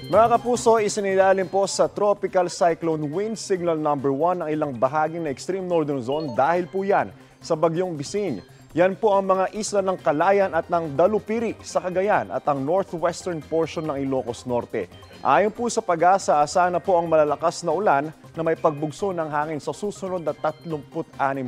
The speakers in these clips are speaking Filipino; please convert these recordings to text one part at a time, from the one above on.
Mga kapuso, isinilalim po sa Tropical Cyclone Wind Signal number 1 ang ilang bahagi ng Extreme Northern Zone dahil po yan sa bagyong Bising. Yan po ang mga isla ng Calayan at ng Dalupiri sa Cagayan at ang northwestern portion ng Ilocos Norte. Ayon po sa Pag-asa, asahan na po ang malalakas na ulan na may pagbugso ng hangin sa susunod na 36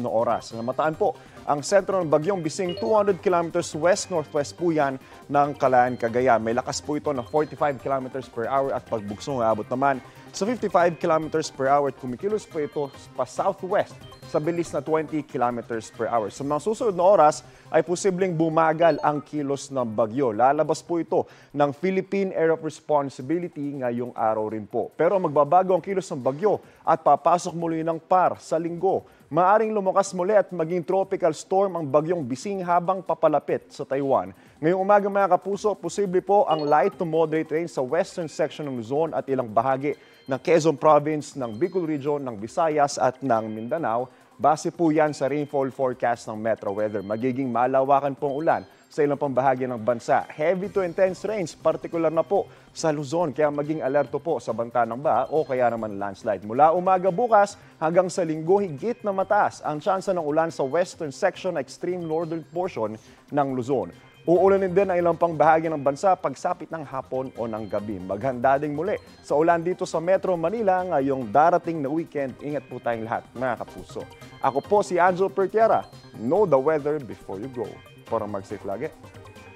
na oras. Namataan po ang sentro ng bagyong Bising 200 kilometers west-northwest po yan ng Calayan, Cagayan. May lakas po ito na 45 kilometers per hour at pagbugso ng abot naman sa 55 kilometers per hour at kumikilos po ito pa southwest sa bilis na 20 kilometers per hour. Sa mga susunod na oras ay posibleng bumagal ang kilos ng bagyo. Lalabas po ito ng Philippine Area of Responsibility ngayong araw rin po. Pero magbabago ang kilos ng bagyo at papasok muli ng PAR sa linggo. Maaring lumakas muli at maging tropical storm ang bagyong Bising habang papalapit sa Taiwan. Ngayong umaga mga kapuso, posible po ang light to moderate rain sa western section ng Luzon at ilang bahagi ng Quezon Province, ng Bicol Region, ng Visayas at ng Mindanao. Base po yan sa rainfall forecast ng Metro Weather. Magiging malawakan pong ulan sa ilang pang bahagi ng bansa. Heavy to intense rains, particular na po sa Luzon. Kaya maging alerto po sa banta ng baha o kaya naman landslide. Mula umaga bukas hanggang sa linggo, higit na mataas ang tsansa ng ulan sa western section na extreme northern portion ng Luzon. Uulanin din ang ilang pang bahagi ng bansa pagsapit ng hapon o ng gabi. Maghanda ding muli sa ulan dito sa Metro Manila ngayong darating na weekend. Ingat po tayong lahat, mga kapuso. Ako po si Angel Pertiera. Know the weather before you go. Para mag-safe lagi,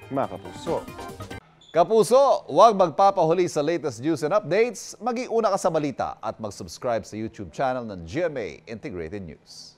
mga kapuso. Kapuso, huwag magpapahuli sa latest news and updates. Mag-iuna ka sa balita at mag-subscribe sa YouTube channel ng GMA Integrated News.